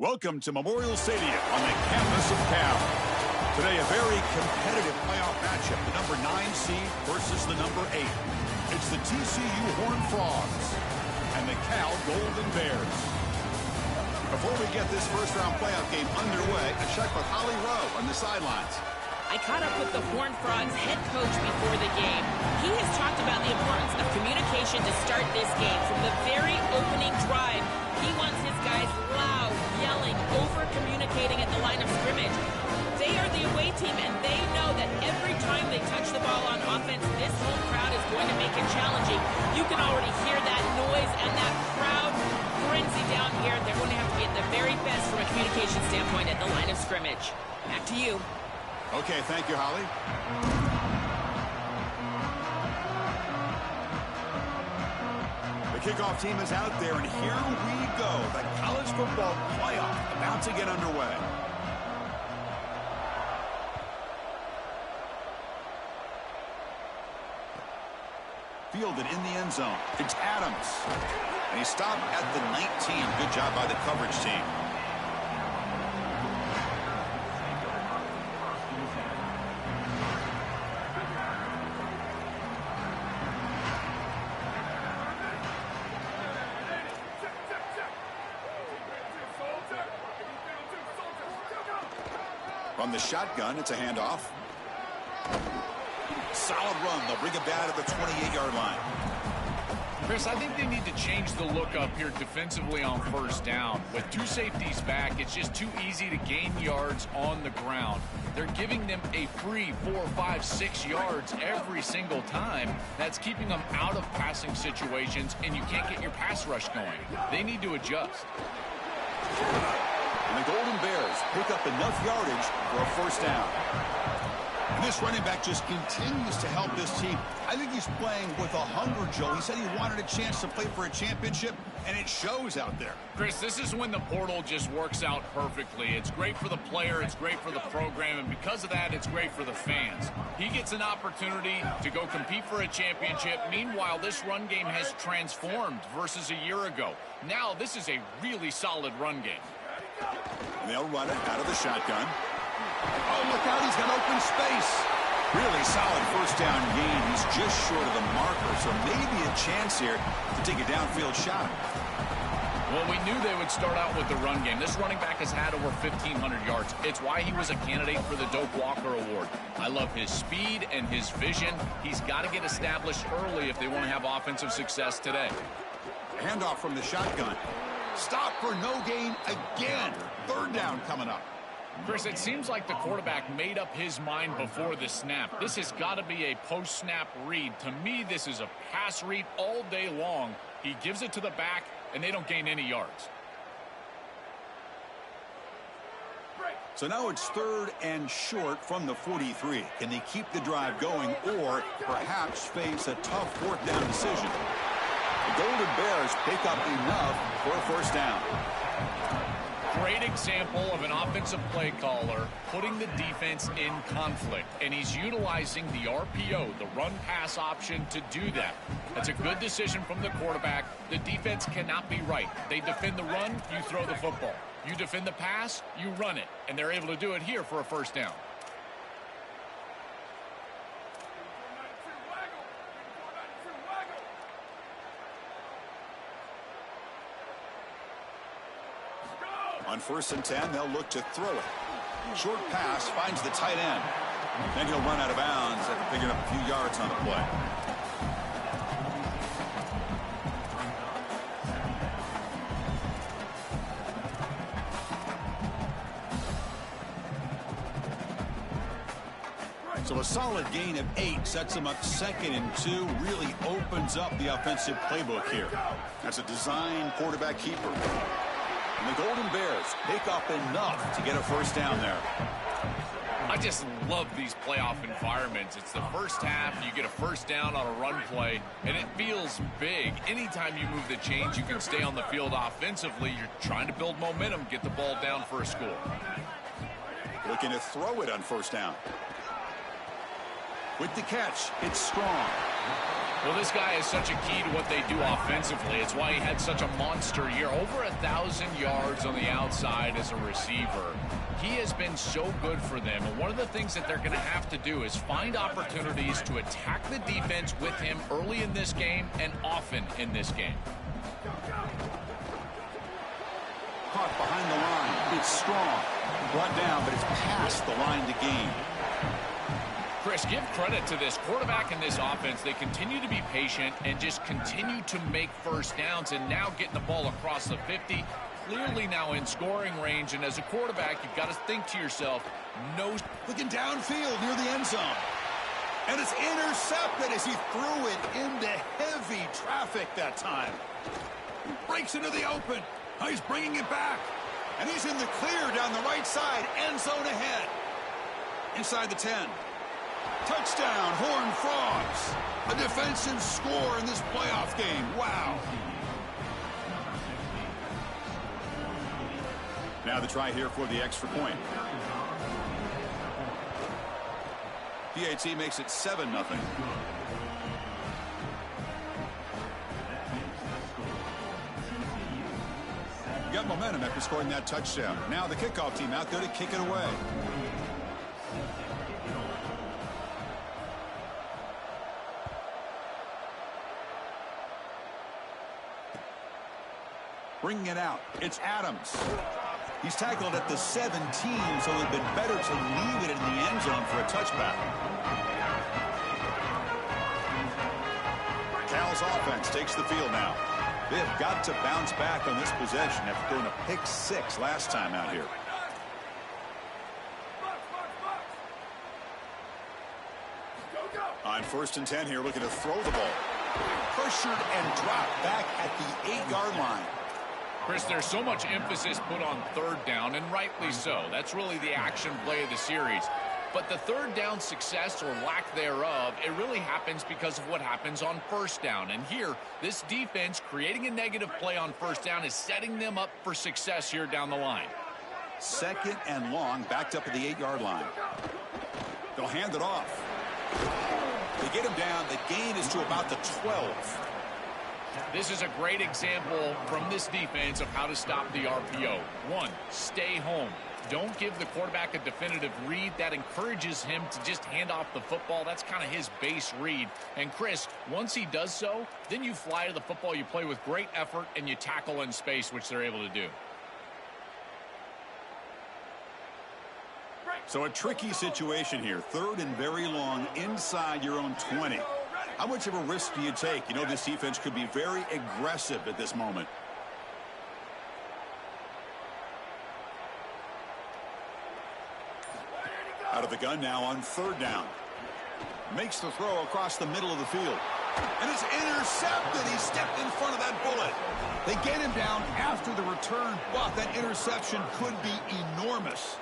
Welcome to Memorial Stadium on the campus of Cal. Today, a very competitive playoff matchup. The number 9 seed versus the number 8. It's the TCU Horned Frogs and the Cal Golden Bears. Before we get this first-round playoff game underway, a check with Holly Rowe on the sidelines. I caught up with the Horned Frogs head coach before the game. He has talked about the importance of communication to start this game. From the very opening drive, he wants his guys loud, yelling, over-communicating at the line of scrimmage. They are the away team, and they know that every time they touch the ball on offense, this home crowd is going to make it challenging. You can already hear that noise and that crowd frenzy down here. They're going to have to be at the very best from a communication standpoint at the line of scrimmage. Back to you. Okay, thank you, Holly. The kickoff team is out there, and here we go. The college football playoff about to get underway. Fielded in the end zone. It's Adams. And he stopped at the 19. Good job by the coverage team. From the shotgun, it's a handoff. Solid run. They'll bring it back at the 28-yard line. Chris, I think they need to change the look up here defensively on first down. With two safeties back, it's just too easy to gain yards on the ground. They're giving them a free 4, 5, 6 yards every single time. That's keeping them out of passing situations, and you can't get your pass rush going. They need to adjust. And the Golden Bears pick up enough yardage for a first down. And this running back just continues to help this team. I think he's playing with a hunger, Joe. He said he wanted a chance to play for a championship, and it shows out there. Chris, this is when the portal just works out perfectly. It's great for the player, it's great for the program, and because of that, it's great for the fans. He gets an opportunity to go compete for a championship. Meanwhile, this run game has transformed versus a year ago. Now, this is a really solid run game. And they'll run it out of the shotgun. Oh, look out, he's got open space. Really solid first down gain. He's just short of the marker, so maybe a chance here to take a downfield shot. Well, we knew they would start out with the run game. This running back has had over 1,500 yards. It's why he was a candidate for the Doak Walker Award. I love his speed and his vision. He's got to get established early if they want to have offensive success today. Handoff from the shotgun. Stop for no gain again. Third down coming up. Chris, it seems like the quarterback made up his mind before the snap. This has got to be a post-snap read. To me, this is a pass read all day long. He gives it to the back, and they don't gain any yards. So now it's third and short from the 43. Can they keep the drive going or perhaps face a tough fourth down decision? The Golden Bears pick up enough for a first down. Great example of an offensive play caller putting the defense in conflict, and he's utilizing the RPO, the run-pass option, to do that. That's a good decision from the quarterback. The defense cannot be right. They defend the run, you throw the football. You defend the pass, you run it, and they're able to do it here for a first down. On 1st and 10, they'll look to throw it. Short pass finds the tight end. Then he'll run out of bounds after picking up a few yards on the play. So a solid gain of 8 sets him up 2nd and 2. Really opens up the offensive playbook here. That's a design quarterback keeper. And the Golden Bears pick up enough to get a first down there. I just love these playoff environments. It's the first half, you get a first down on a run play, and it feels big. Anytime you move the chains, you can stay on the field offensively. You're trying to build momentum, get the ball down for a score. Looking to throw it on first down. With the catch, it's Strong. Well, this guy is such a key to what they do offensively. It's why he had such a monster year. Over 1,000 yards on the outside as a receiver. He has been so good for them. And one of the things that they're going to have to do is find opportunities to attack the defense with him early in this game and often in this game. Caught behind the line. It's Strong. Brought down, but it's past the line to gain. Chris, give credit to this quarterback in this offense. They continue to be patient and just continue to make first downs, and now getting the ball across the 50, clearly now in scoring range. And as a quarterback, you've got to think to yourself, no. Looking downfield near the end zone. And it's intercepted as he threw it into heavy traffic that time. Breaks into the open. Oh, he's bringing it back. And he's in the clear down the right side. End zone ahead. Inside the 10. Touchdown, Horned Frogs. A defensive score in this playoff game. Wow. Now the try here for the extra point. PAT makes it 7-0. Got momentum after scoring that touchdown. Now the kickoff team out there to kick it away. Bringing it out. It's Adams. He's tackled at the 17, so it would have been better to leave it in the end zone for a touchback. Cal's offense takes the field now. They've got to bounce back on this possession after throwing a pick 6 last time out here. On 1st and 10 here, looking to throw the ball. Pressured and dropped back at the 8-yard line. Chris, there's so much emphasis put on third down, and rightly so. That's really the action play of the series. But the third down success or lack thereof, it really happens because of what happens on first down. And here, this defense creating a negative play on first down is setting them up for success here down the line. 2nd and long, backed up at the 8-yard line. They'll hand it off. They get him down. The gain is to about the 12. This is a great example from this defense of how to stop the RPO. 1, stay home. Don't give the quarterback a definitive read. That encourages him to just hand off the football. That's kind of his base read. And Chris, once he does so, then you fly to the football. You play with great effort, and you tackle in space, which they're able to do. So a tricky situation here. 3rd and very long inside your own 20. How much of a risk do you take? You know, this defense could be very aggressive at this moment. Out of the gun now on 3rd down. Makes the throw across the middle of the field. And it's intercepted. He stepped in front of that bullet. They get him down after the return, but that interception could be enormous.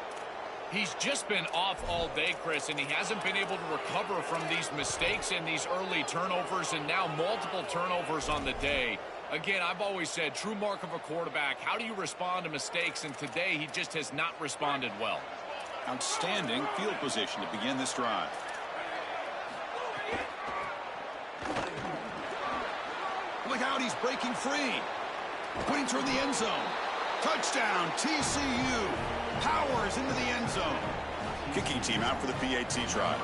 He's just been off all day, Chris, and he hasn't been able to recover from these mistakes and these early turnovers, and now multiple turnovers on the day. Again, I've always said, true mark of a quarterback, how do you respond to mistakes? And today, he just has not responded well. Outstanding field position to begin this drive. Look out, he's breaking free. Putting toward the end zone. Touchdown, TCU. Powers into the end zone. Kicking team out for the PAT try.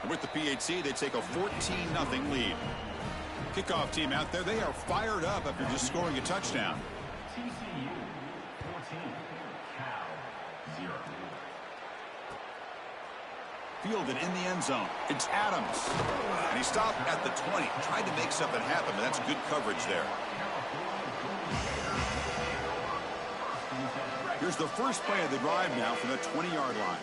And with the PAT, they take a 14-0 lead. Kickoff team out there, they are fired up after just scoring a touchdown. TCU 14, Cal 0. Fielded in the end zone. It's Adams. And he stopped at the 20. Tried to make something happen, but that's good coverage there. Here's the first play of the drive now from the 20-yard line.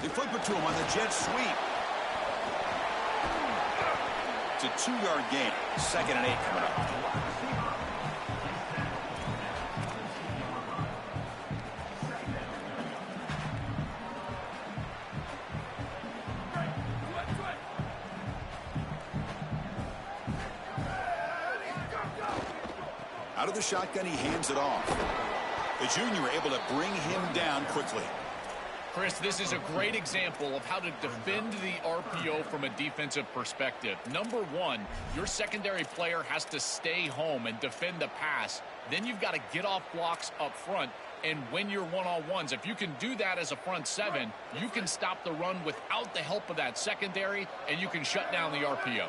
They flip it to him on the jet sweep. It's a 2-yard gain. 2nd and 8 coming up. Out of the shotgun, he hands it off. The junior able to bring him down quickly. Chris, this is a great example of how to defend the RPO from a defensive perspective. Number one, your secondary player has to stay home and defend the pass. Then you've got to get off blocks up front and win your one-on-ones. If you can do that as a front seven, you can stop the run without the help of that secondary, and you can shut down the RPO.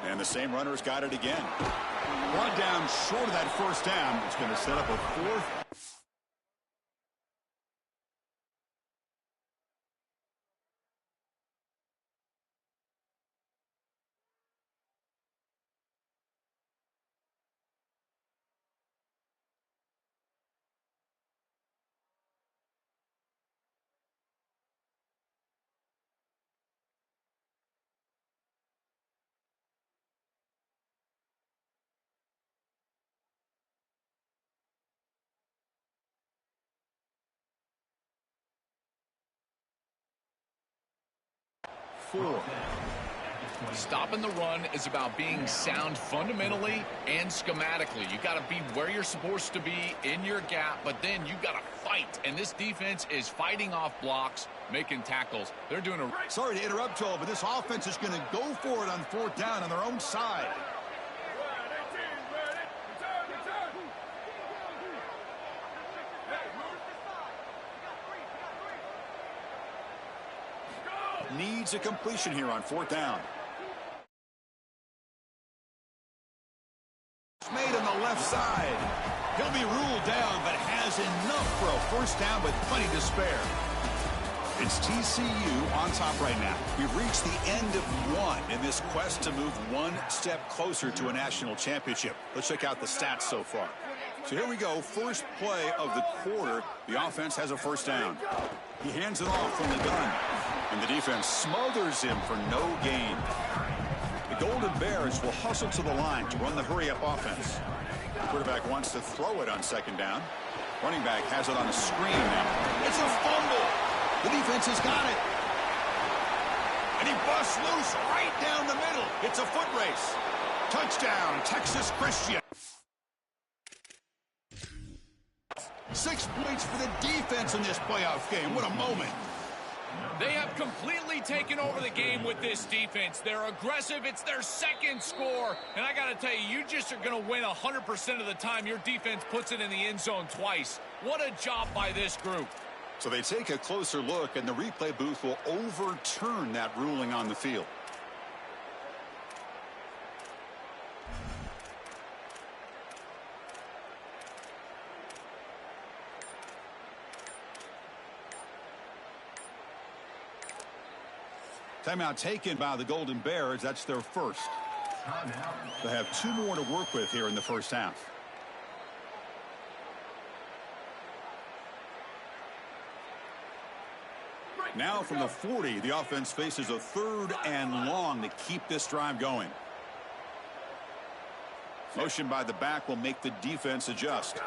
And the same runner's got it again. One down short of that first down. It's going to set up a fourth. Stopping the run is about being sound fundamentally and schematically. You got to be where you're supposed to be in your gap, but then you got to fight. And this defense is fighting off blocks, making tackles. They're doing a... Sorry to interrupt, Joel, but this offense is going to go for it on fourth down on their own side. Needs a completion here on fourth down. Made on the left side. He'll be ruled down, but has enough for a first down with plenty to spare. It's TCU on top right now. We've reached the end of one in this quest to move one step closer to a national championship. Let's check out the stats so far. So here we go. First play of the quarter. The offense has a first down. He hands it off from the gun. And the defense smothers him for no gain. The Golden Bears will hustle to the line to run the hurry-up offense. The quarterback wants to throw it on second down. Running back has it on a screen now. It's a fumble. The defense has got it. And he busts loose right down the middle. It's a foot race. Touchdown, Texas Christian. 6 points for the defense in this playoff game. What a moment. They have completely taken over the game with this defense. They're aggressive. It's their second score. And I got to tell you, you just are going to win 100% of the time your defense puts it in the end zone twice. What a job by this group. So they take a closer look, and the replay booth will overturn that ruling on the field. Timeout taken by the Golden Bears. That's their first. They have 2 more to work with here in the first half. Now from the 40, the offense faces a 3rd and long to keep this drive going. Motion by the back will make the defense adjust.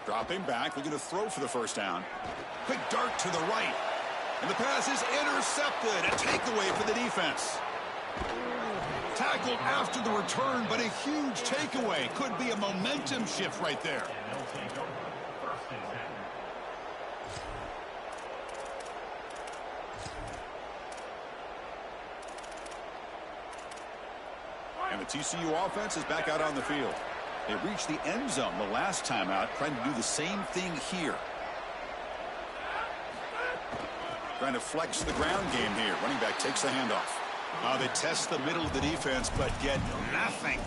Dropping back, looking to throw for the first down. Quick dart to the right. And the pass is intercepted. A takeaway for the defense. Tackled after the return, but a huge takeaway. Could be a momentum shift right there. And the TCU offense is back out on the field. They reached the end zone the last time out, trying to do the same thing here. Trying to flex the ground game here. Running back takes the handoff. They test the middle of the defense, but get nothing.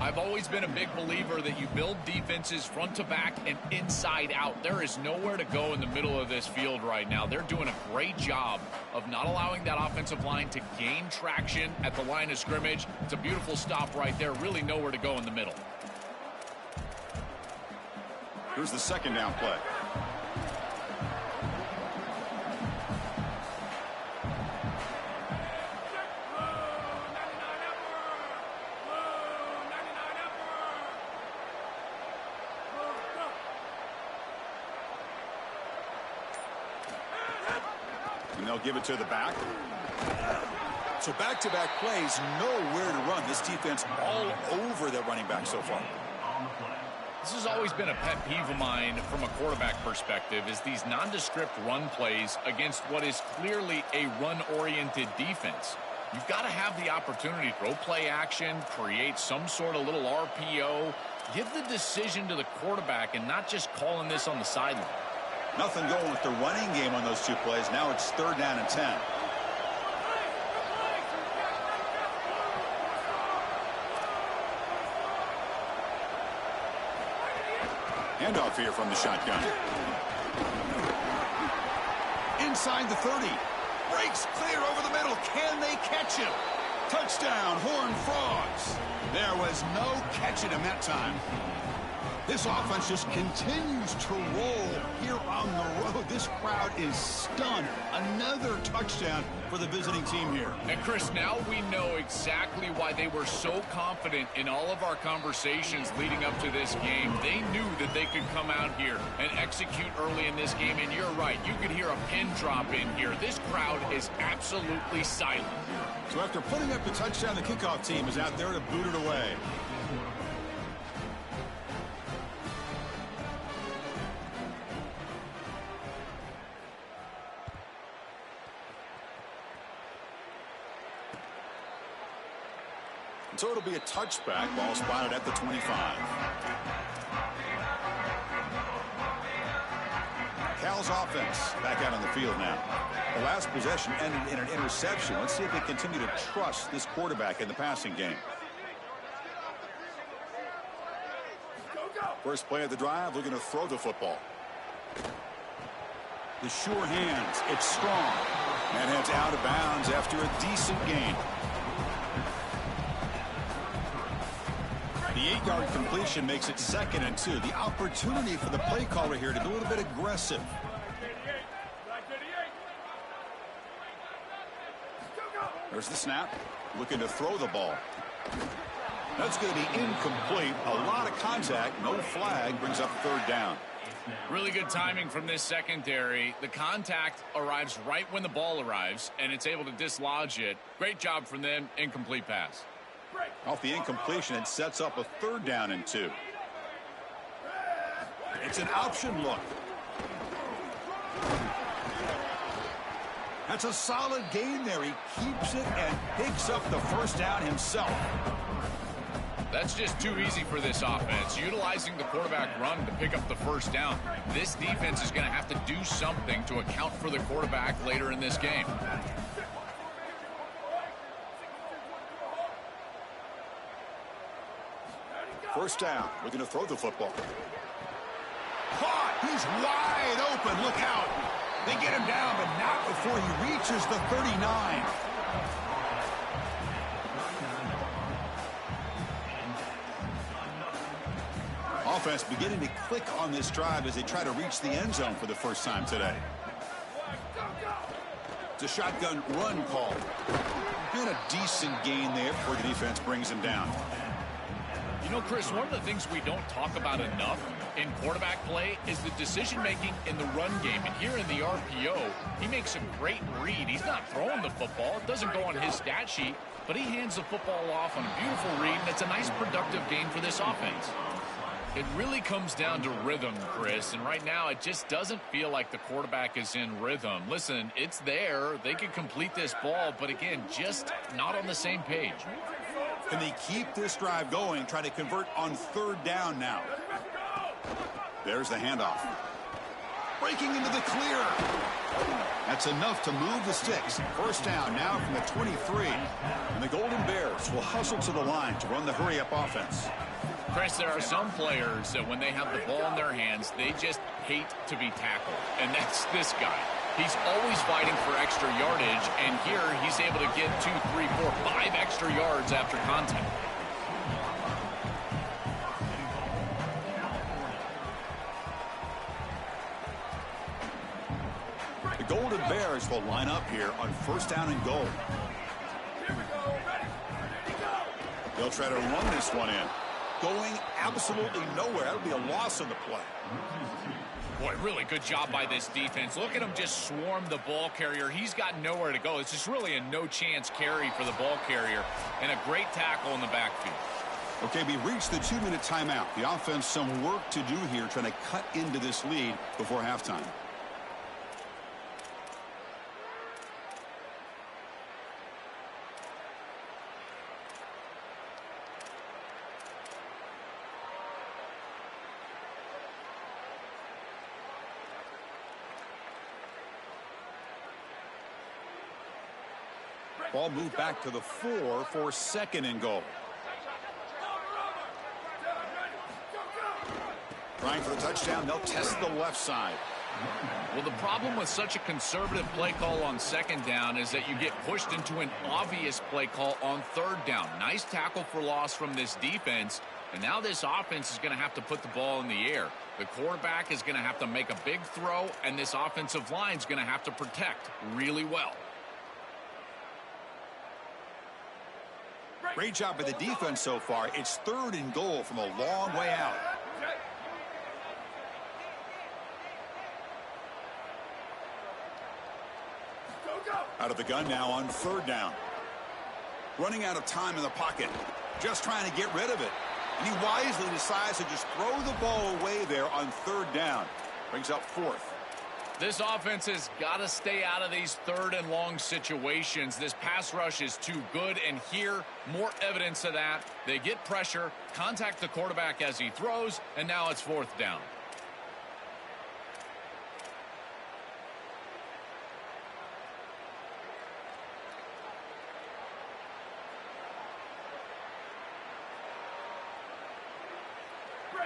I've always been a big believer that you build defenses front to back and inside out. There is nowhere to go in the middle of this field right now. They're doing a great job of not allowing that offensive line to gain traction at the line of scrimmage. It's a beautiful stop right there. Really nowhere to go in the middle. Here's the second down play. And they'll give it to the back. So back-to-back plays, nowhere to run. This defense all over that running back so far. This has always been a pet peeve of mine from a quarterback perspective, is these nondescript run plays against what is clearly a run-oriented defense. You've got to have the opportunity to throw play action, create some sort of little RPO, give the decision to the quarterback and not just calling this on the sideline. Nothing going with the running game on those two plays. Now it's 3rd down and 10. Handoff here from the shotgun. Inside the 30. Breaks clear over the middle. Can they catch him? Touchdown, Horned Frogs. There was no catching him that time. This offense just continues to roll here on the road. This crowd is stunned. Another touchdown for the visiting team here. And Chris, now we know exactly why they were so confident in all of our conversations leading up to this game. They knew that they could come out here and execute early in this game. And you're right, you could hear a pin drop in here. This crowd is absolutely silent. So after putting up the touchdown, the kickoff team is out there to boot it away. So it'll be a touchback. Ball spotted at the 25. Cal's offense back out on the field now. The last possession ended in an interception. Let's see if they continue to trust this quarterback in the passing game. First play of the drive, looking to throw the football. The sure hands. It's strong. And heads out of bounds after a decent gain. The 8-yard completion makes it 2nd and 2. The opportunity for the play caller here to be a little bit aggressive. There's the snap. Looking to throw the ball. That's going to be incomplete. A lot of contact. No flag. Brings up 3rd down. Really good timing from this secondary. The contact arrives right when the ball arrives, and it's able to dislodge it. Great job from them. Incomplete pass. Off the incompletion, it sets up a 3rd down and 2. It's an option look. That's a solid gain there. He keeps it and picks up the 1st down himself. That's just too easy for this offense. Utilizing the quarterback run to pick up the 1st down. This defense is going to have to do something to account for the quarterback later in this game. First down. Looking to throw the football. Caught. He's wide open. Look out. They get him down, but not before he reaches the 39. Offense beginning to click on this drive as they try to reach the end zone for the first time today. It's a shotgun run call. And a decent gain there before the defense brings him down. You know, Chris, one of the things we don't talk about enough in quarterback play is the decision-making in the run game. And here in the RPO, he makes a great read. He's not throwing the football. It doesn't go on his stat sheet, but he hands the football off on a beautiful read, and it's a nice productive gain for this offense. It really comes down to rhythm, Chris, and right now it just doesn't feel like the quarterback is in rhythm. Listen, it's there. They could complete this ball, but again, just not on the same page. Can they keep this drive going, trying to convert on 3rd down now? There's the handoff. Breaking into the clear. That's enough to move the sticks. First down now from the 23. And the Golden Bears will hustle to the line to run the hurry-up offense. Chris, there are some players that when they have the ball in their hands, they just hate to be tackled. And that's this guy. He's always fighting for extra yardage, and here he's able to get 2, 3, 4, 5 extra yards after contact. The Golden Bears will line up here on 1st down and goal. They'll try to run this one in. Going absolutely nowhere. That'll be a loss on the play. Boy, really good job by this defense. Look at him just swarm the ball carrier. He's got nowhere to go. It's just really a no-chance carry for the ball carrier, and a great tackle in the backfield. Okay, we reached the 2-minute timeout. The offense some work to do here, trying to cut into this lead before halftime. Ball moved back to the 4 for 2nd and goal. Trying for the touchdown, they'll test the left side. Well, the problem with such a conservative play call on 2nd down is that you get pushed into an obvious play call on 3rd down. Nice tackle for loss from this defense, and now this offense is going to have to put the ball in the air. The quarterback is going to have to make a big throw, and this offensive line is going to have to protect really well. Great job by the defense so far. It's 3rd and goal from a long way out. Out of the gun now on 3rd down. Running out of time in the pocket. Just trying to get rid of it. And he wisely decides to just throw the ball away there on 3rd down. Brings up 4th. This offense has got to stay out of these 3rd and long situations. This pass rush is too good, and here, more evidence of that. They get pressure, contact the quarterback as he throws, and now it's 4th down.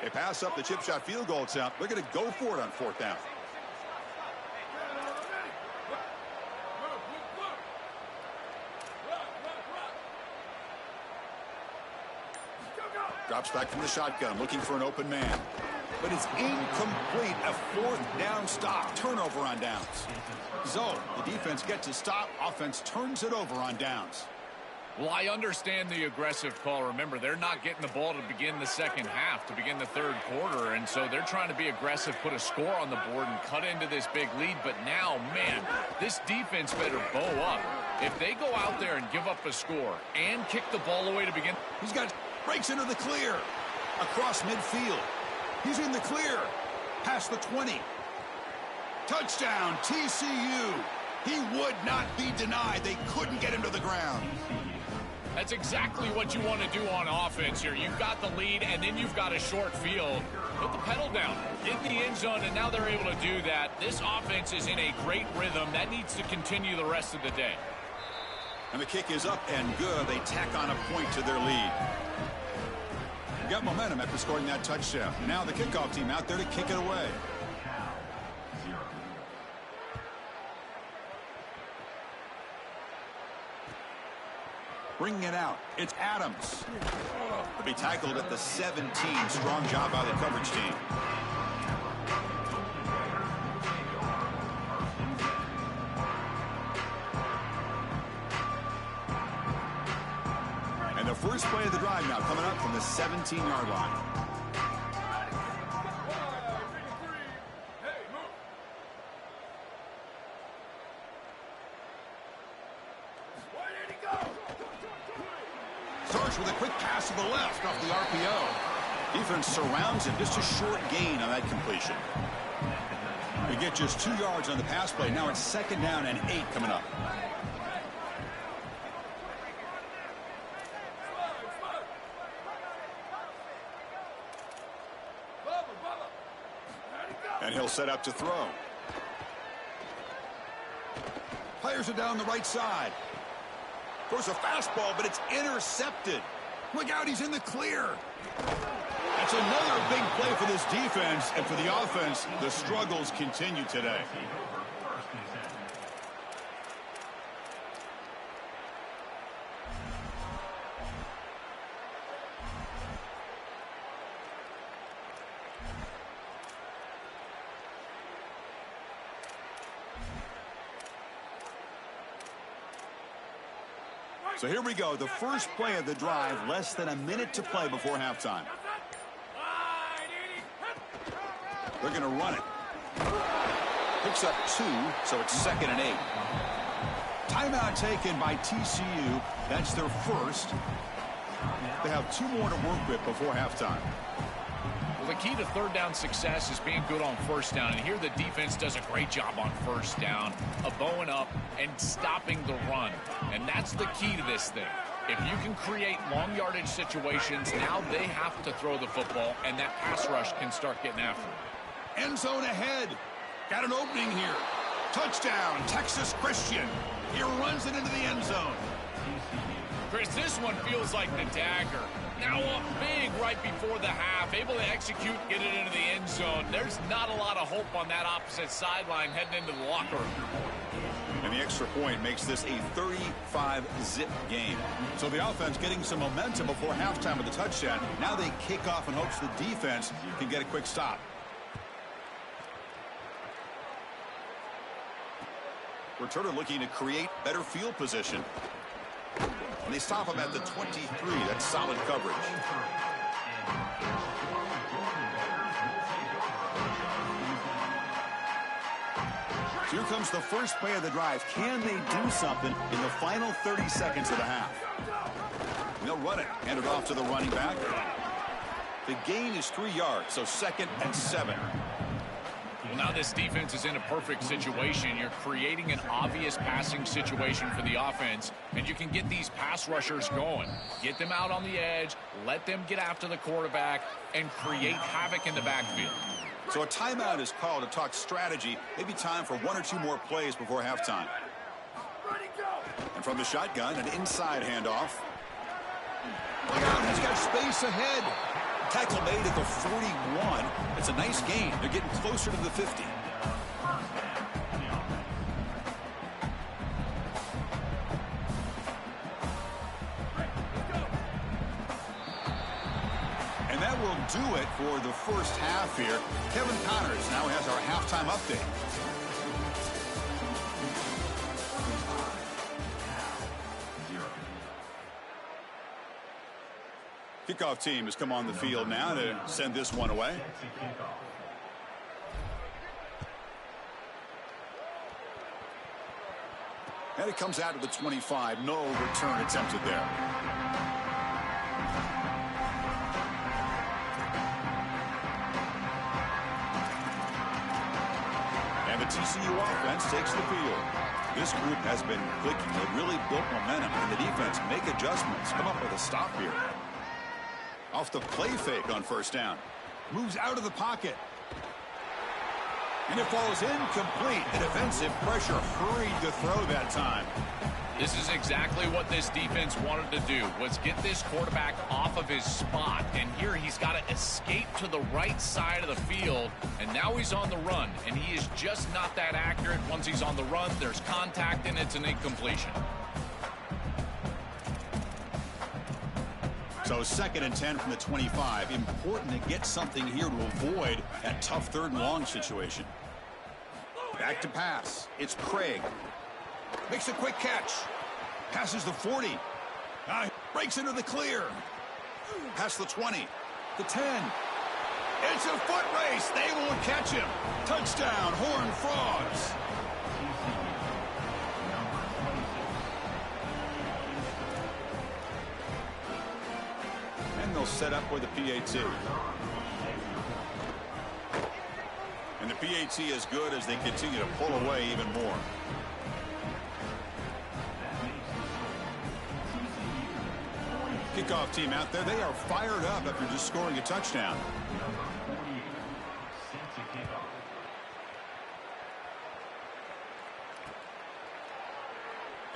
They pass up the chip shot field goal attempt. They're going to go for it on 4th down. Drops back from the shotgun, looking for an open man. But it's incomplete. A 4th down stop. Turnover on downs. So the defense gets a stop. Offense turns it over on downs. Well, I understand the aggressive call. Remember, they're not getting the ball to begin the 2nd half, to begin the 3rd quarter, and so they're trying to be aggressive, put a score on the board, and cut into this big lead. But now, man, this defense better bow up. If they go out there and give up a score and kick the ball away to begin. He's got breaks into the clear. Across midfield. He's in the clear. Past the 20. Touchdown, TCU. He would not be denied. They couldn't get him to the ground. That's exactly what you want to do on offense here. You've got the lead, and then you've got a short field. Put the pedal down. Get in the end zone, and now they're able to do that. This offense is in a great rhythm. That needs to continue the rest of the day. And the kick is up and good. They tack on a point to their lead. Got momentum after scoring that touchdown. Now the kickoff team out there to kick it away. Bringing it out, it's Adams. To be tackled at the 17. Strong job by the coverage team. And the first play of the drive now coming up from the 17-yard line. Starts with a quick pass to the left off the RPO. Defense surrounds him. Just a short gain on that completion. We get just 2 yards on the pass play. Now it's 2nd down and 8 coming up. And he'll set up to throw. Players are down the right side. Throws a fastball, but it's intercepted. Look out, he's in the clear. That's another big play for this defense, and for the offense, the struggles continue today. So here we go, the first play of the drive, less than a minute to play before halftime. They're going to run it. Picks up 2, so it's 2nd and 8. Timeout taken by TCU. That's their first. They have 2 more to work with before halftime. Well, the key to third down success is being good on first down. And here the defense does a great job on first down of bowing up and stopping the run. And that's the key to this thing. If you can create long yardage situations, now they have to throw the football, and that pass rush can start getting after it. End zone ahead. Got an opening here. Touchdown, Texas Christian. He runs it into the end zone. Chris, this one feels like the dagger. Now up big right before the half, able to execute, get it into the end zone. There's not a lot of hope on that opposite sideline heading into the locker room. And the extra point makes this a 35-zip game. So the offense getting some momentum before halftime with the touchdown. Now they kick off in hopes the defense can get a quick stop. Returner looking to create better field position. And they stop him at the 23. That's solid coverage. Here comes the first play of the drive. Can they do something in the final 30 seconds of the half? They'll run it. Hand it off to the running back. The gain is 3 yards, so 2nd and 7. Well, now this defense is in a perfect situation. You're creating an obvious passing situation for the offense, and you can get these pass rushers going. Get them out on the edge, let them get after the quarterback, and create havoc in the backfield. So a timeout is called to talk strategy. Maybe time for 1 or 2 more plays before halftime. And from the shotgun, an inside handoff. Look out, he's got space ahead. Tackle made at the 41. It's a nice gain. They're getting closer to the 50. And that will do it for the first half here. Kevin Connors now has our halftime update. Kickoff team has come on the field now to send this one away. And it comes out to the 25. No return attempted there. And the TCU offense takes the field. This group has been clicking. They've really built momentum. And the defense make adjustments. Come up with a stop here. Off the play fake on first down. Moves out of the pocket. And it falls incomplete. The defensive pressure hurried to throw that time. This is exactly what this defense wanted to do, was get this quarterback off of his spot. And here he's got to escape to the right side of the field. And now he's on the run. And he is just not that accurate. Once he's on the run, there's contact and it's an incompletion. So 2nd and 10 from the 25. Important to get something here to avoid that tough 3rd and long situation. Back to pass. It's Craig. Makes a quick catch. Passes the 40. Breaks into the clear. Past the 20. The 10. It's a foot race. They won't catch him. Touchdown, Horned Frogs. They'll set up for the PAT. And the PAT is good as they continue to pull away even more. Kickoff team out there. They are fired up after just scoring a touchdown.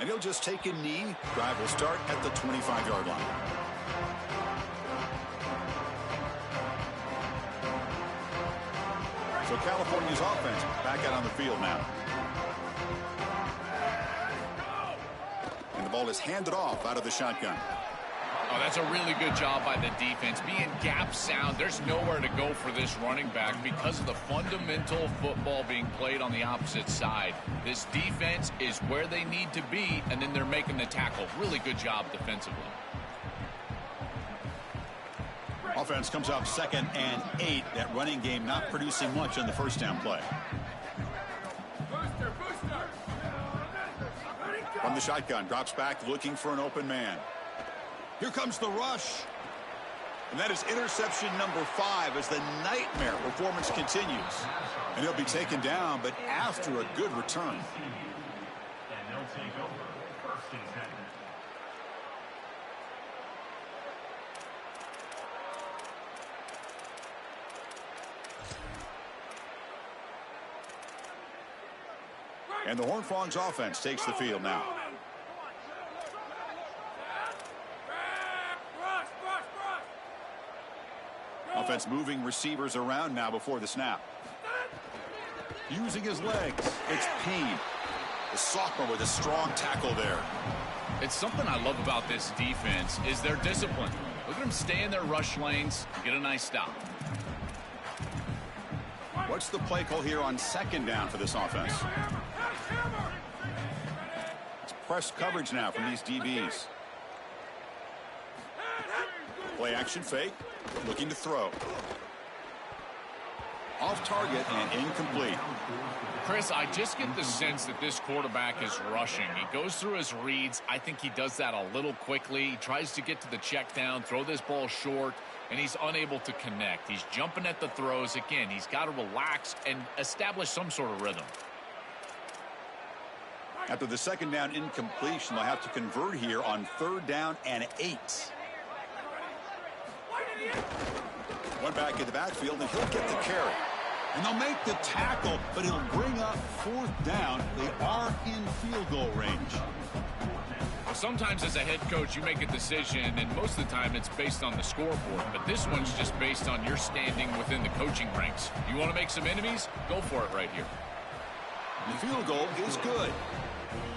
And he'll just take a knee. Drive will start at the 25-yard line. So California's offense back out on the field now. And the ball is handed off out of the shotgun. Oh, that's a really good job by the defense. Being gap sound, there's nowhere to go for this running back because of the fundamental football being played on the opposite side. This defense is where they need to be, and then they're making the tackle. Really good job defensively. Offense comes up 2nd and 8. That running game not producing much on the first down play. From the shotgun, drops back looking for an open man. Here comes the rush. And that is interception number 5 as the nightmare performance continues. And he'll be taken down, but after a good return. And they'll take over 1st and 10. And the Horned Frogs offense takes the field now. Offense moving receivers around now before the snap. Using his legs. It's Payne. The sophomore with a strong tackle there. It's something I love about this defense is their discipline. Look at them stay in their rush lanes and get a nice stop. What's the play call here on 2nd down for this offense? It's press coverage now from these DBs. Play action fake. Looking to throw. Off target and incomplete. Chris, I just get the sense that this quarterback is rushing. He goes through his reads. I think he does that a little quickly. He tries to get to the check down, throw this ball short, and he's unable to connect. He's jumping at the throws. Again, he's got to relax and establish some sort of rhythm. After the 2nd down incompletion, they'll have to convert here on 3rd down and 8. One back in the backfield, and he'll get the carry. And they'll make the tackle, but he'll bring up 4th down. They are in field goal range. Well, sometimes as a head coach, you make a decision, and most of the time it's based on the scoreboard. But this one's just based on your standing within the coaching ranks. You want to make some enemies? Go for it right here. The field goal is good.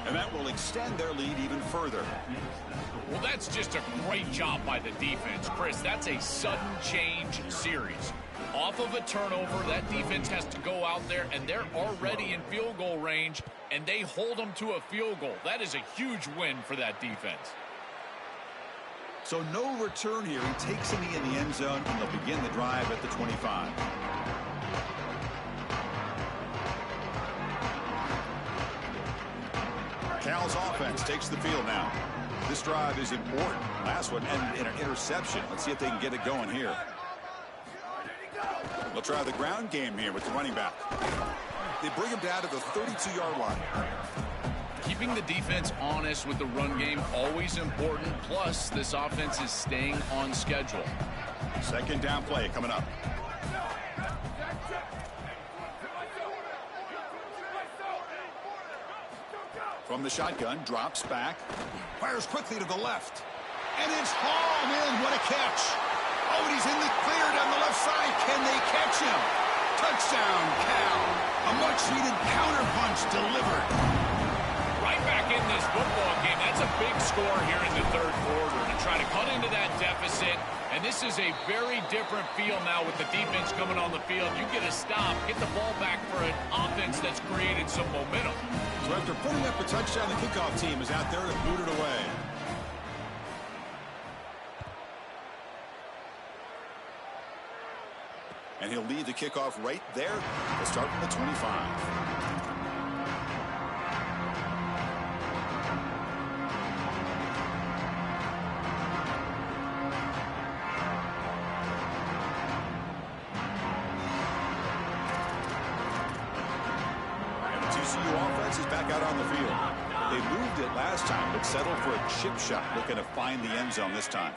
And that will extend their lead even further. Well, that's just a great job by the defense. Chris, that's a sudden change series. Off of a turnover, that defense has to go out there, and they're already in field goal range, and they hold them to a field goal. That is a huge win for that defense. So no return here. He takes him in the end zone, and they'll begin the drive at the 25. Cal's offense takes the field now. This drive is important. Last one ended in an interception. Let's see if they can get it going here. They'll try the ground game here with the running back. They bring him down to the 32-yard line. Keeping the defense honest with the run game, always important. Plus, this offense is staying on schedule. 2nd down play coming up. From the shotgun, drops back, fires quickly to the left, and it's hauled in. What a catch. Oh, and he's in the clear down the left side. Can they catch him? Touchdown, Cal. A much-needed counterpunch delivered. Right back in this football game. That's a big score here in the 3rd quarter to try to cut into that deficit. And this is a very different feel now with the defense coming on the field. You get a stop, get the ball back for an offense that's created some momentum. So after putting up a touchdown, the kickoff team is out there to boot it away. And he'll lead the kickoff right there. They'll start from the 25. Is back out on the field. They moved it last time, but settled for a chip shot, looking to find the end zone this time.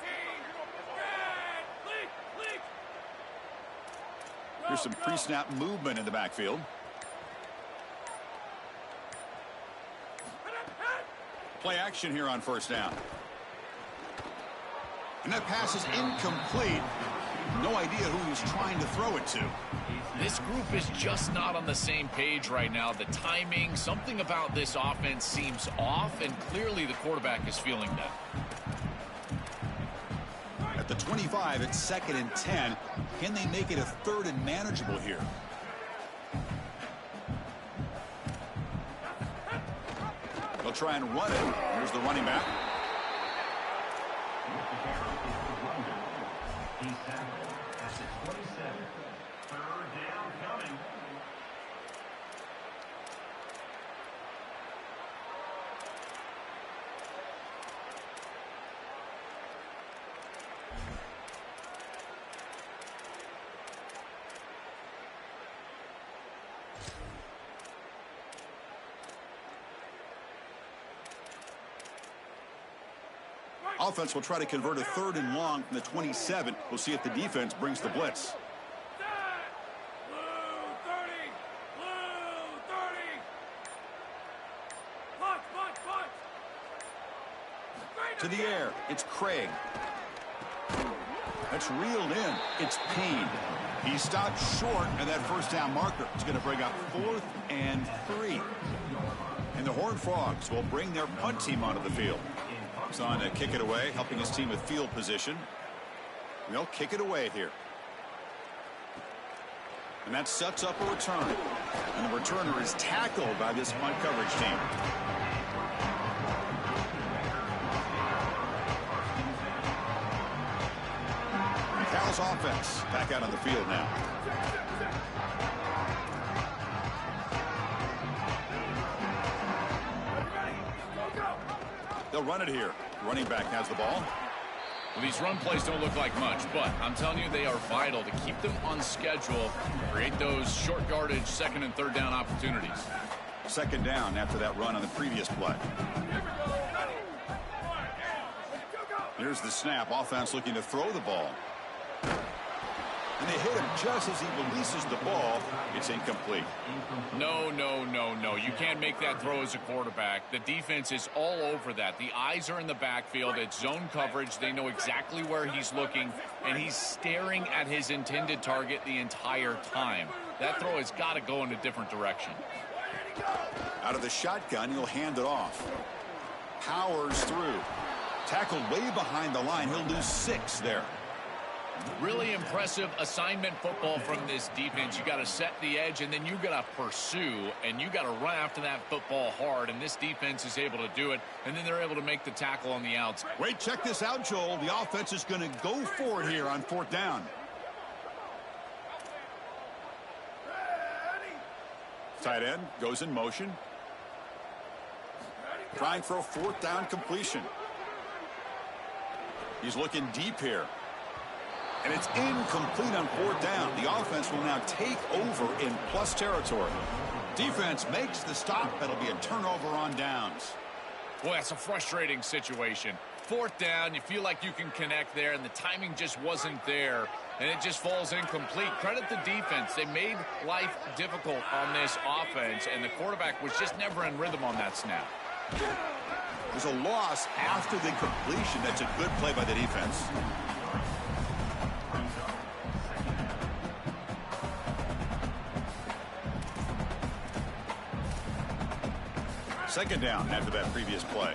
Here's some pre-snap movement in the backfield. Play action here on 1st down. And that pass is incomplete. No idea who he was trying to throw it to. This group is just not on the same page right now. The timing, something about this offense seems off, and clearly the quarterback is feeling that. At the 25, it's 2nd and 10. Can they make it a 3rd and manageable here? They'll try and run it. Here's the running back. He's tackled at the 27. Third down coming. Offense will try to convert a 3rd and long from the 27. We'll see if the defense brings the blitz. To the air, it's Craig. That's reeled in. It's Payne. He stopped short of that first down marker. It's going to bring up 4th and 3. And the Horned Frogs will bring their punt team onto the field. He's on to kick it away, helping his team with field position. They'll kick it away here. And that sets up a return. And the returner is tackled by this punt coverage team. Cal's offense back out on the field now. They'll run it here. Running back has the ball. Well, these run plays don't look like much, but I'm telling you, they are vital to keep them on schedule, create those short yardage 2nd and 3rd down opportunities. 2nd down after that run on the previous play. Here's the snap. Offense looking to throw the ball. And they hit him just as he releases the ball. It's incomplete. No, no, no, no. You can't make that throw as a quarterback. The defense is all over that. The eyes are in the backfield. It's zone coverage. They know exactly where he's looking, and he's staring at his intended target the entire time. That throw has got to go in a different direction. Out of the shotgun, he'll hand it off. Powers through. Tackled way behind the line. He'll lose 6 there. Really impressive assignment football from this defense. You got to set the edge, and then you got to pursue, and you got to run after that football hard, and this defense is able to do it, and then they're able to make the tackle on the outs. Wait, check this out, Joel. The offense is going to go for it here on 4th down. Tight end goes in motion. Trying for a 4th down completion. He's looking deep here. And it's incomplete on 4th down. The offense will now take over in plus territory. Defense makes the stop. That'll be a turnover on downs. Boy, that's a frustrating situation. 4th down, you feel like you can connect there, and the timing just wasn't there, and it just falls incomplete. Credit the defense. They made life difficult on this offense, and the quarterback was just never in rhythm on that snap. There's a loss after the completion. That's a good play by the defense. Second down after that previous play.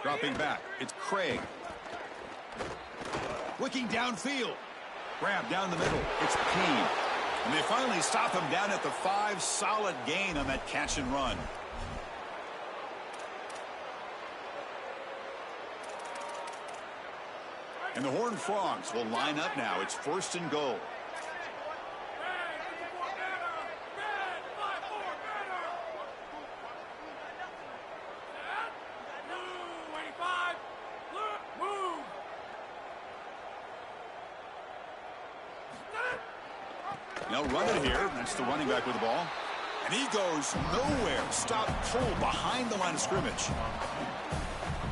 Dropping back, it's Craig. Looking downfield. Grab down the middle, it's Payne. And they finally stop him down at the 5. Solid gain on that catch and run. And the Horned Frogs will line up now. It's 1st and goal. They'll run it here. That's the running back with the ball. And he goes nowhere. Stop pull behind the line of scrimmage.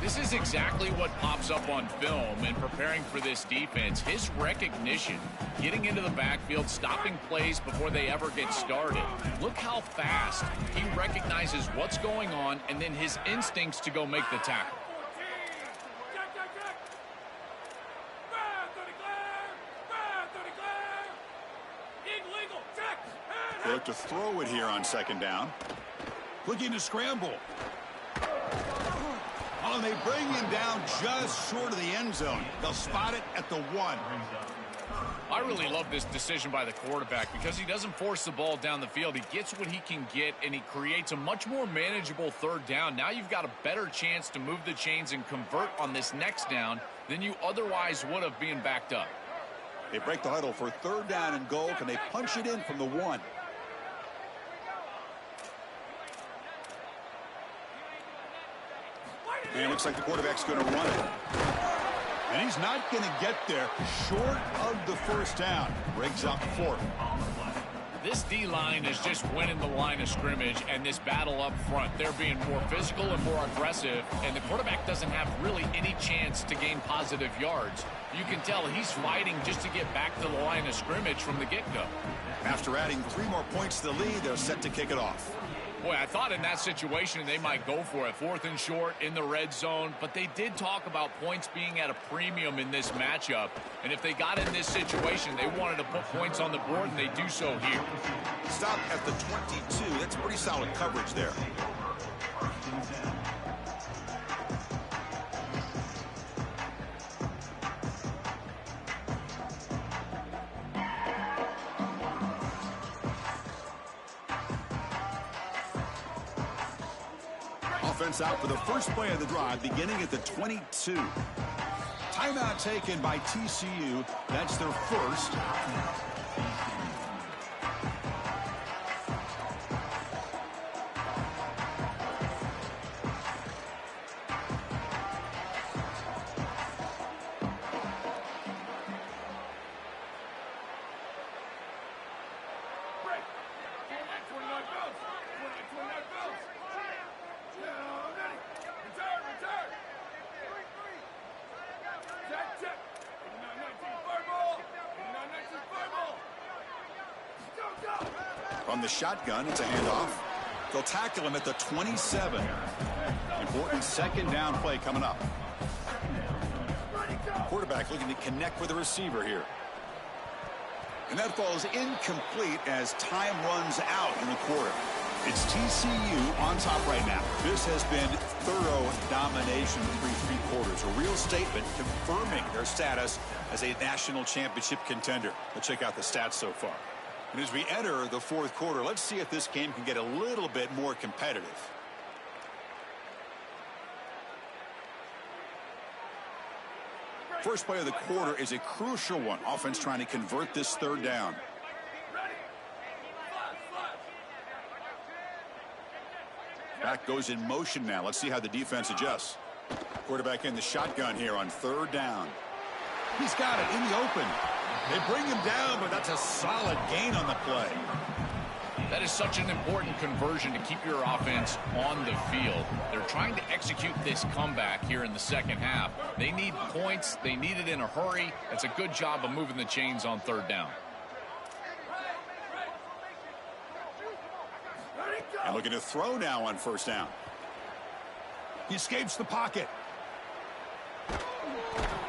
This is exactly what pops up on film in preparing for this defense. His recognition, getting into the backfield, stopping plays before they ever get started. Look how fast he recognizes what's going on, and then his instincts to go make the tackle. They look to throw it here on 2nd down. Looking to scramble. Oh, and they bring him down just short of the end zone. They'll spot it at the 1. I really love this decision by the quarterback because he doesn't force the ball down the field. He gets what he can get, and he creates a much more manageable third down. Now you've got a better chance to move the chains and convert on this next down than you otherwise would have being backed up. They break the huddle for third down and goal. Can they punch it in from the 1? And it looks like the quarterback's going to run it. And he's not going to get there. Short of the first down. Breaks out the 4th. This D-line is just winning the line of scrimmage and this battle up front. They're being more physical and more aggressive, and the quarterback doesn't have really any chance to gain positive yards. You can tell he's fighting just to get back to the line of scrimmage from the get-go. After adding 3 more points to the lead, they're set to kick it off. Boy, I thought in that situation they might go for it. 4th and short in the red zone. But they did talk about points being at a premium in this matchup. And if they got in this situation, they wanted to put points on the board, and they do so here. Stop at the 22. That's pretty solid coverage there. Offense out for the first play of the drive, beginning at the 22. Timeout taken by TCU. That's their first. From the shotgun, it's a handoff. They'll tackle him at the 27. Important second down play coming up. Quarterback looking to connect with the receiver here. And that falls incomplete as time runs out in the quarter. It's TCU on top right now. This has been thorough domination through 3 quarters. A real statement confirming their status as a national championship contender. Let's check out the stats so far. And as we enter the 4th quarter, let's see if this game can get a little bit more competitive. First play of the quarter is a crucial one. Offense trying to convert this third down. Back goes in motion now. Let's see how the defense adjusts. Quarterback in the shotgun here on third down. He's got it in the open. They bring him down, but that's a solid gain on the play. That is such an important conversion to keep your offense on the field. They're trying to execute this comeback here in the second half. They need points. They need it in a hurry. That's a good job of moving the chains on third down. And looking to throw now on first down. He escapes the pocket.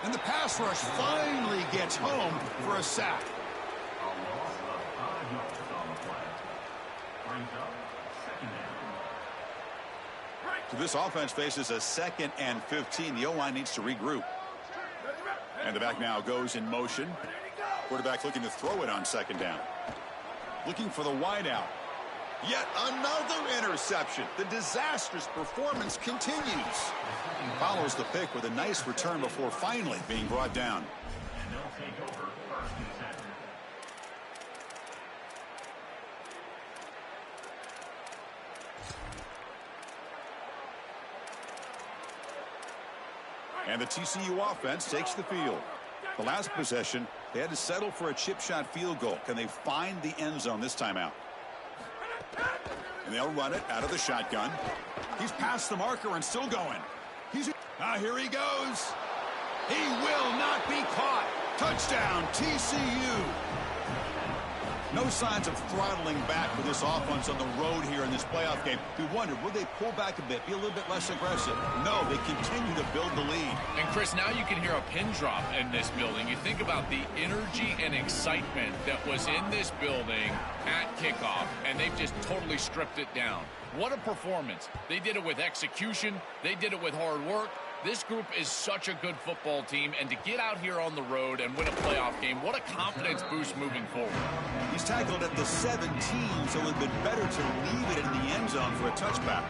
And the pass rush finally gets home for a sack. So this offense faces a 2nd and 15. The O-line needs to regroup. And the back now goes in motion. Quarterback looking to throw it on second down. Looking for the wideout. Yet another interception. The disastrous performance continues. Follows the pick with a nice return before finally being brought down. And the TCU offense takes the field. The last possession, they had to settle for a chip shot field goal. Can they find the end zone this time out? And they'll run it out of the shotgun. He's past the marker and still going. Here he goes. He will not be caught. Touchdown, TCU. No signs of throttling back for this offense on the road here in this playoff game. We wondered, would they pull back a bit, be a little bit less aggressive? No, they continue to build the lead. And, Chris, now you can hear a pin drop in this building. You think about the energy and excitement that was in this building at kickoff, and they've just totally stripped it down. What a performance. They did it with execution. They did it with hard work. This group is such a good football team, and to get out here on the road and win a playoff game, what a confidence boost moving forward. He's tackled at the 17, so it would have been better to leave it in the end zone for a touchback.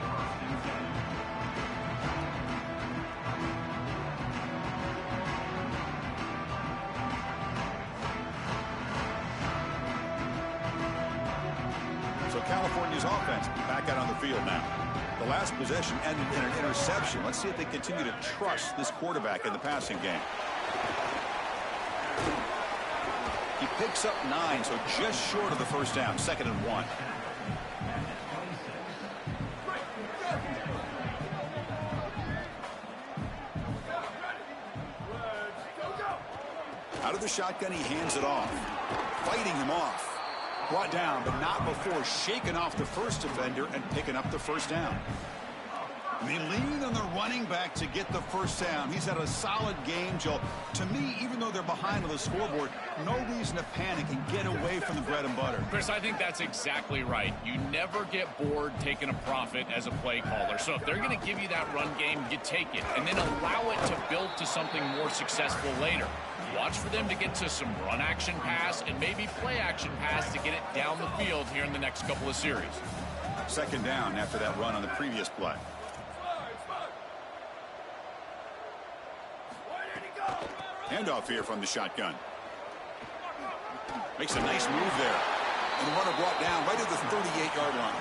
So California's offense back out on the field now. The last possession ended in an interception. Let's see if they continue to trust this quarterback in the passing game. He picks up 9, so just short of the first down, 2nd and 1. Out of the shotgun, he hands it off. Fighting him off. Brought down, but not before shaking off the first defender and picking up the first down. And they lean on the running back to get the first down. He's had a solid game, Joe. To me, even though they're behind on the scoreboard, no reason to panic and get away from the bread and butter. Chris, I think that's exactly right. You never get bored taking a profit as a play caller. So if they're going to give you that run game, you take it and then allow it to build to something more successful later. Watch for them to get to some run action pass and maybe play action pass to get it down the field here in the next couple of series. 2nd down after that run on the previous play. Handoff here from the shotgun. Makes a nice move there. And the runner brought down right at the 38-yard line.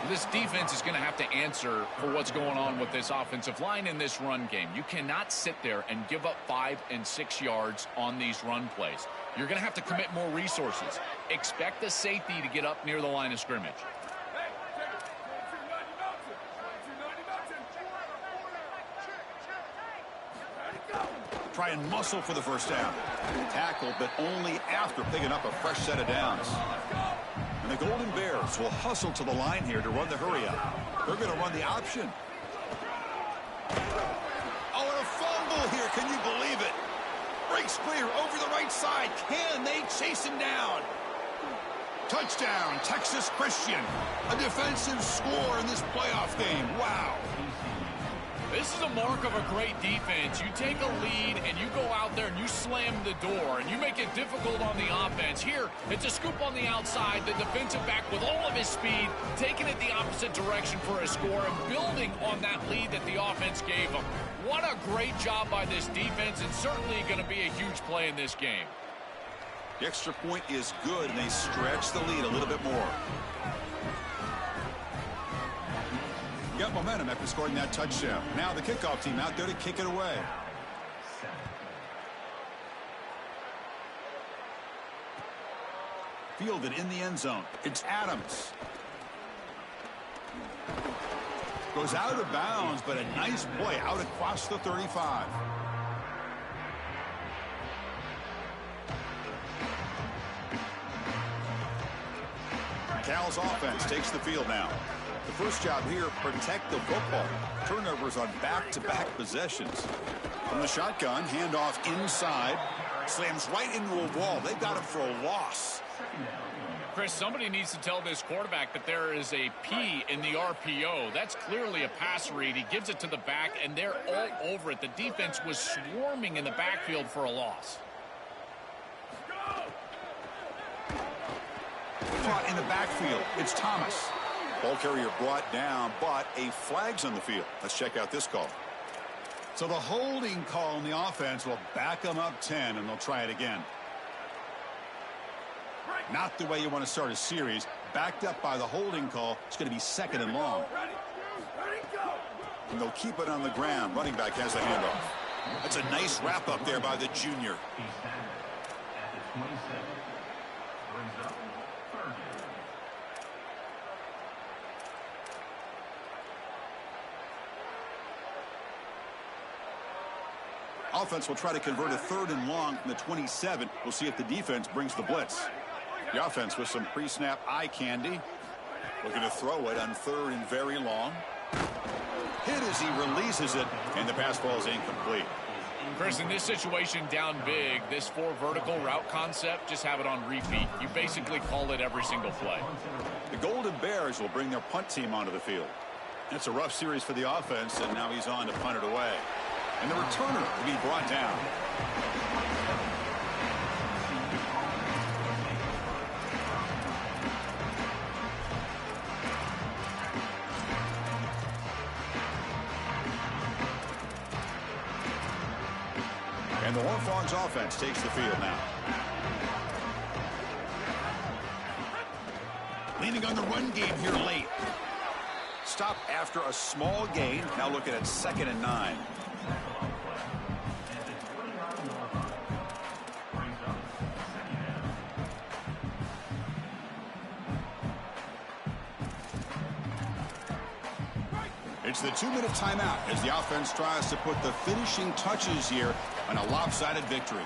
This defense is going to have to answer for what's going on with this offensive line in this run game. You cannot sit there and give up 5 and 6 yards on these run plays. You're going to have to commit more resources. Expect the safety to get up near the line of scrimmage. Try and muscle for the first down. Tackle, but only after picking up a fresh set of downs. And the Golden Bears will hustle to the line here to run the hurry up. They're going to run the option. Oh, and a fumble here. Can you believe it? Breaks clear over the right side. Can they chase him down? Touchdown, Texas Christian. A defensive score in this playoff game. Wow. This is a mark of a great defense. You take a lead and you go out there and you slam the door and you make it difficult on the offense. Here, it's a scoop on the outside. The defensive back with all of his speed, taking it the opposite direction for a score and building on that lead that the offense gave him. What a great job by this defense, and certainly going to be a huge play in this game. The extra point is good, and they stretch the lead a little bit more. Got momentum after scoring that touchdown. Now the kickoff team out there to kick it away. Fielded in the end zone. It's Adams. Goes out of bounds, but a nice play out across the 35. Cal's offense takes the field now. The first job here, protect the football. Turnovers on back-to-back possessions. From the shotgun, handoff inside. Slams right into a wall. They got him for a loss. Chris, somebody needs to tell this quarterback that there is a P in the RPO. That's clearly a pass read. He gives it to the back, and they're all over it. The defense was swarming in the backfield for a loss. Caught in the backfield. It's Thomas. Ball carrier brought down, but a flag's on the field. Let's check out this call. So the holding call on the offense will back them up 10, and they'll try it again. Not the way you want to start a series. Backed up by the holding call. It's going to be 2nd and long. And they'll keep it on the ground. Running back has the handoff. That's a nice wrap up there by the junior. Offense will try to convert a 3rd and long from the 27. We'll see if the defense brings the blitz. The offense with some pre-snap eye candy. Looking to throw it on 3rd and very long. Hit as he releases it, and the pass ball is incomplete. Chris, in this situation down big, this 4 vertical route concept, just have it on repeat. You basically call it every single play. The Golden Bears will bring their punt team onto the field. It's a rough series for the offense, and now he's on to punt it away. And the returner will be brought down. And the Horned Frogs offense takes the field now. Leaning on the run game here late. Stop after a small gain. Now looking at 2nd and 9. It's the 2-minute timeout as the offense tries to put the finishing touches here on a lopsided victory.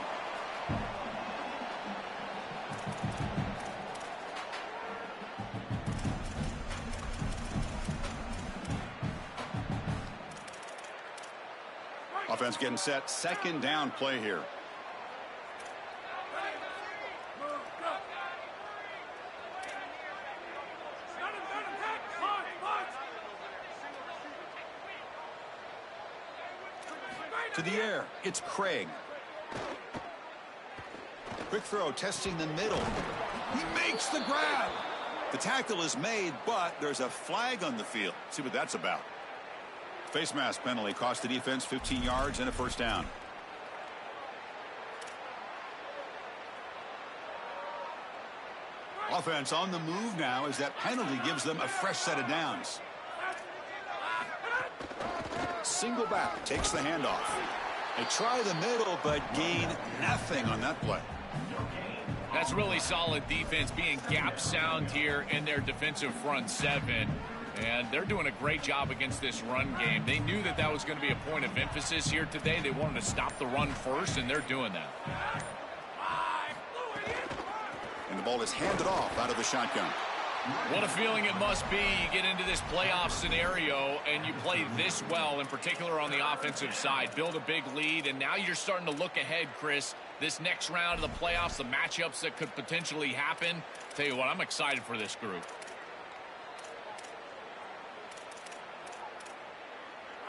Offense getting set. 2nd down play here. To the air, it's Craig. Quick throw, testing the middle. He makes the grab. The tackle is made, but there's a flag on the field. See what that's about. Face mask penalty cost the defense 15 yards and a 1st down. Offense on the move now as that penalty gives them a fresh set of downs. Single back, takes the handoff. They try the middle, but gain nothing on that play. That's really solid defense, being gap sound here in their defensive front 7. And they're doing a great job against this run game. They knew that that was going to be a point of emphasis here today. They wanted to stop the run first, and they're doing that. And the ball is handed off out of the shotgun. What a feeling it must be. You get into this playoff scenario and you play this well, in particular on the offensive side. Build a big lead, and now you're starting to look ahead, Chris. This next round of the playoffs, the matchups that could potentially happen. Tell you what, I'm excited for this group.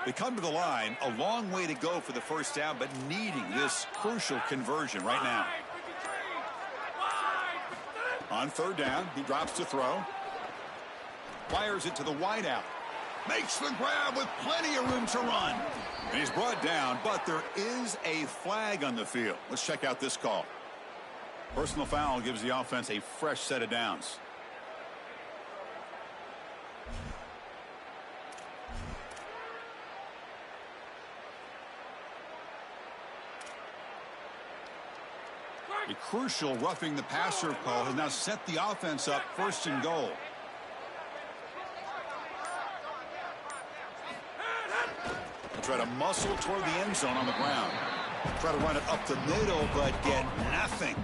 They come to the line, a long way to go for the 1st down, but needing this crucial conversion right now. On 3rd down, he drops to throw. Fires it to the wideout. Makes the grab with plenty of room to run. And he's brought down, but there is a flag on the field. Let's check out this call. Personal foul gives the offense a fresh set of downs. A crucial roughing the passer call has now set the offense up 1st and goal. They'll try to muscle toward the end zone on the ground. Try to run it up the middle, but get nothing.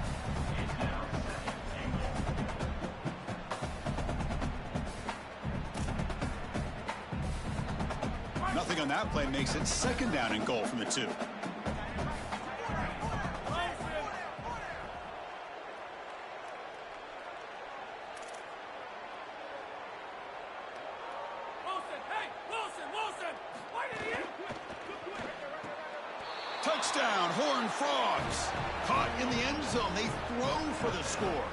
Nothing on that play makes it 2nd down and goal from the 2. Touchdown, Horned Frogs. Caught in the end zone. They've thrown for the score.